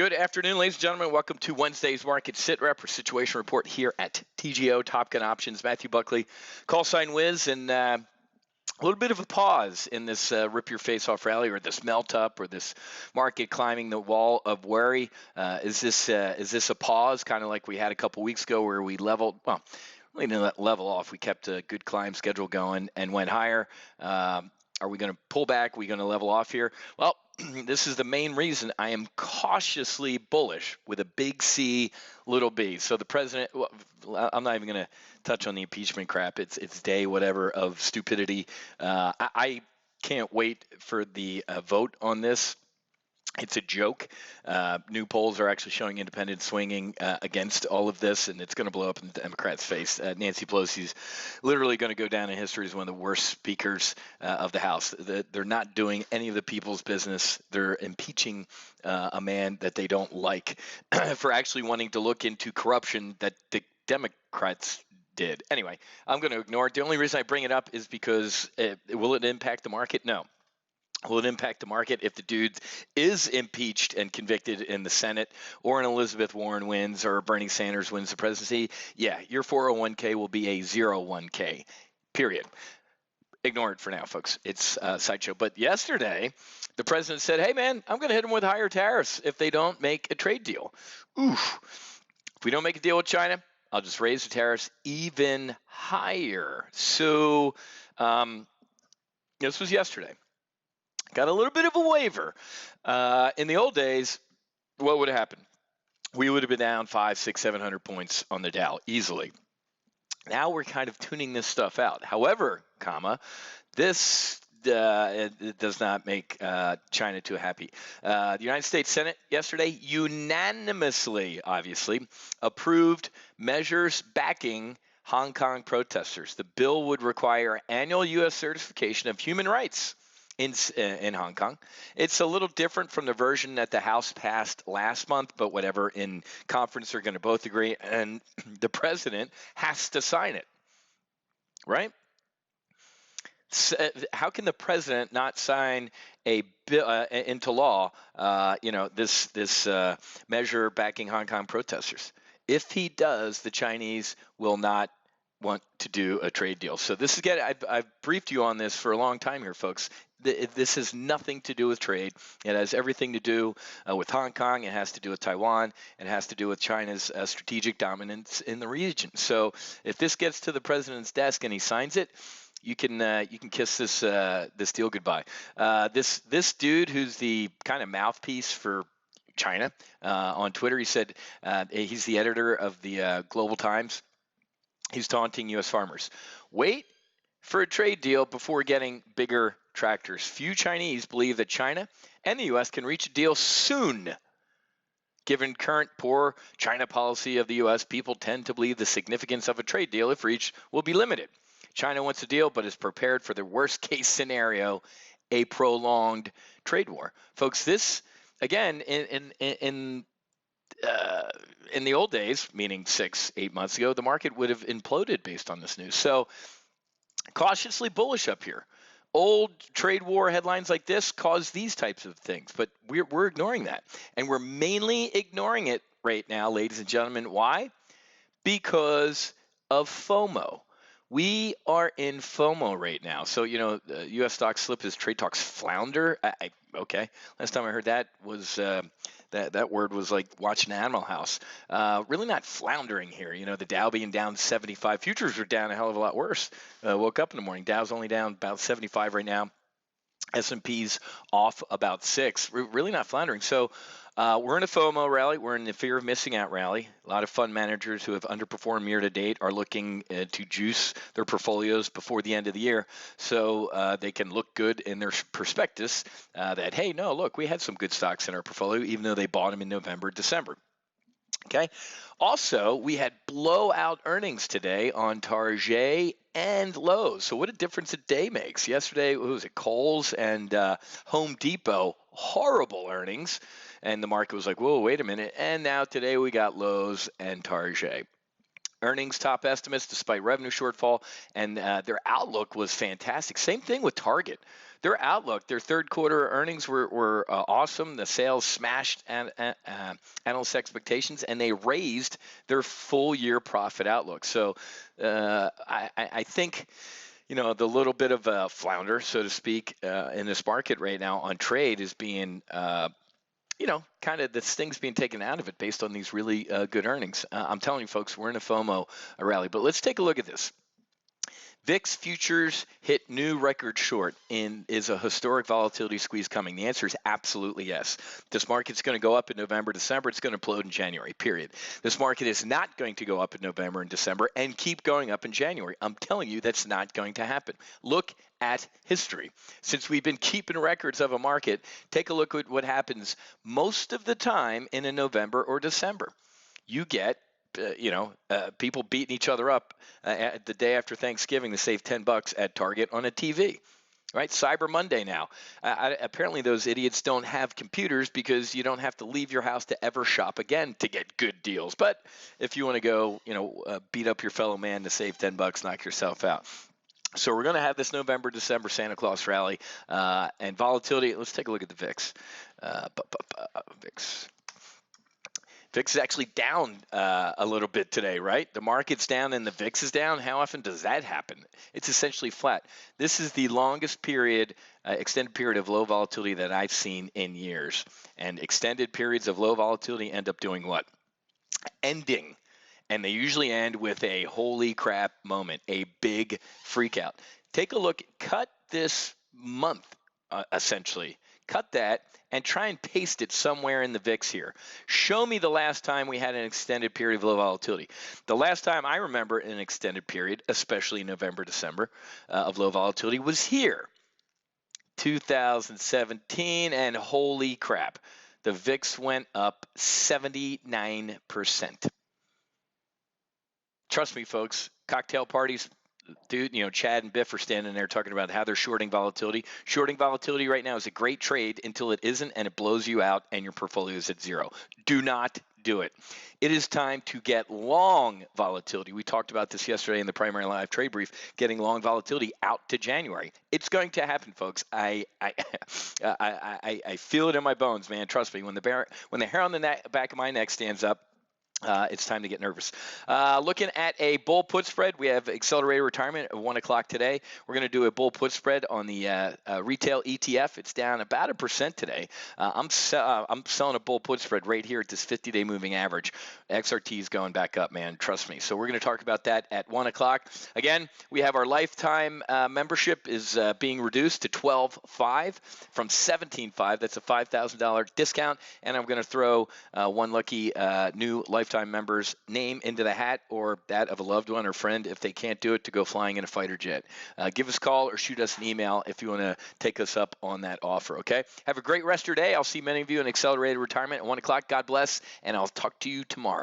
Good afternoon, ladies and gentlemen. Welcome to Wednesday's Market SITREP or Situation Report here at TGO Top Gun Options. Matthew Buckley, call sign Wiz, and a little bit of a pause in this rip your face off rally, or this melt up, or this market climbing the wall of worry. Is this a pause, kind of like we had a couple weeks ago, where we leveled? Well, we didn't level off. We kept a good climb schedule going and went higher. Are we going to pull back? Are we going to level off here? Well, this is the main reason I am cautiously bullish with a big C, little b. So the president, well, I'm not even going to touch on the impeachment crap. It's day whatever of stupidity. I can't wait for the vote on this. It's a joke. New polls are actually showing independents swinging against all of this, and it's going to blow up in the Democrats' face. Nancy Pelosi's literally going to go down in history as one of the worst speakers of the House. They're not doing any of the people's business. They're impeaching a man that they don't like for actually wanting to look into corruption that the Democrats did. Anyway, I'm going to ignore it. The only reason I bring it up is because will it impact the market? No. Will it impact the market if the dude is impeached and convicted in the Senate, or an Elizabeth Warren wins, or Bernie Sanders wins the presidency? Yeah, your 401k will be a 01k, period. Ignore it for now, folks. It's a sideshow. But yesterday, the president said, hey, man, I'm going to hit them with higher tariffs if they don't make a trade deal. Oof. If we don't make a deal with China, I'll just raise the tariffs even higher. So this was yesterday. Got a little bit of a waiver. In the old days, what would have happened? We would have been down 500, 600, 700 points on the Dow easily. Now we're kind of tuning this stuff out. However, this it does not make China too happy. The United States Senate yesterday unanimously, obviously, approved measures backing Hong Kong protesters. The bill would require annual U.S. certification of human rights in Hong Kong. It's a little different from the version that the House passed last month, but whatever. In conference, they're going to both agree, and the president has to sign it, right? So, how can the president not sign a bill into law? This measure backing Hong Kong protesters. If he does, the Chinese will not want to do a trade deal. So this is again, I've briefed you on this for a long time here, folks. This has nothing to do with trade. It has everything to do with Hong Kong. It has to do with Taiwan. It has to do with China's strategic dominance in the region. So if this gets to the president's desk and he signs it, you can kiss this deal goodbye. This dude who's the kind of mouthpiece for China on Twitter, he said he's the editor of the Global Times. He's taunting U.S. farmers. Wait for a trade deal before getting bigger tractors. Few Chinese believe that China and the U.S. can reach a deal soon. Given current poor China policy of the U.S., people tend to believe the significance of a trade deal, if reached, will be limited. China wants a deal, but is prepared for the worst-case scenario, a prolonged trade war. Folks, this, again, in the old days, meaning 6-8 months ago, the market would have imploded based on this news. So cautiously bullish up here. Old trade war headlines like this cause these types of things, but we're ignoring that. And we're mainly ignoring it right now, ladies and gentlemen. Why? Because of FOMO. We are in FOMO right now. So, U.S. stocks slip as trade talks flounder. Okay. Last time I heard that was that word was like watching Animal House. Really not floundering here. The Dow being down 75. Futures are down a hell of a lot worse. Woke up in the morning. Dow's only down about 75 right now. S&P's off about 6. Really not floundering. So we're in a FOMO rally. We're in the fear of missing out rally. A lot of fund managers who have underperformed year to date are looking to juice their portfolios before the end of the year, so they can look good in their prospectus that, hey, no, look, we had some good stocks in our portfolio, even though they bought them in November, December. Okay. Also, we had blowout earnings today on Target and Lowe's. So what a difference a day makes. Yesterday, what was it, Kohl's and Home Depot, horrible earnings. And the market was like, whoa, wait a minute. And now today we got Lowe's and Target. earnings top estimates despite revenue shortfall, and their outlook was fantastic. Same thing with Target. Their outlook, their third quarter earnings were awesome. The sales smashed analyst expectations, and they raised their full year profit outlook. So I think, the little bit of a flounder, so to speak, in this market right now on trade is being kind of this thing's being taken out of it based on these really good earnings. I'm telling you, folks, we're in a FOMO rally. But let's take a look at this. VIX futures hit new record short. Is a historic volatility squeeze coming? The answer is absolutely yes. This market's going to go up in November, December. It's going to implode in January, period. This market is not going to go up in November and December and keep going up in January. I'm telling you, that's not going to happen. Look at history. Since we've been keeping records of a market, take a look at what happens most of the time in a November or December. You get people beating each other up the day after Thanksgiving to save $10 at Target on a TV, right? Cyber Monday now. Apparently those idiots don't have computers because you don't have to leave your house to ever shop again to get good deals. But if you want to go, beat up your fellow man to save $10, knock yourself out. So we're going to have this November, December Santa Claus rally and volatility. Let's take a look at the VIX. VIX. VIX is actually down a little bit today, right? The market's down and the VIX is down. How often does that happen? It's essentially flat. This is the longest period, extended period of low volatility that I've seen in years. And extended periods of low volatility end up doing what? Ending. And they usually end with a holy crap moment, a big freak out. Take a look, cut this month, essentially. Cut that and try and paste it somewhere in the VIX here. Show me the last time we had an extended period of low volatility. The last time I remember an extended period, especially November, December, of low volatility was here, 2017, and holy crap, the VIX went up 79%. Trust me, folks, cocktail parties, dude, Chad and Biff are standing there talking about how they're shorting volatility. Shorting volatility right now is a great trade until it isn't, and it blows you out and your portfolio is at zero. Do not do it. It is time to get long volatility. We talked about this yesterday in the primary live trade brief, getting long volatility out to January. It's going to happen, folks. I feel it in my bones, man. Trust me. When the hair on the back of my neck stands up, it's time to get nervous. Looking at a bull put spread, we have accelerated retirement at 1 o'clock today. We're going to do a bull put spread on the retail ETF. It's down about 1% today. I'm selling a bull put spread right here at this 50-day moving average. XRT is going back up, man. Trust me. So we're going to talk about that at 1 o'clock. Again, we have our lifetime membership is being reduced to $12,500 from $17,500. That's a $5,000 discount. And I'm going to throw one lucky new lifetime members' name into the hat, or that of a loved one or friend if they can't do it, to go flying in a fighter jet. Give us a call or shoot us an email if you want to take us up on that offer, okay? Have a great rest of your day. I'll see many of you in accelerated retirement at 1 o'clock. God bless, and I'll talk to you tomorrow.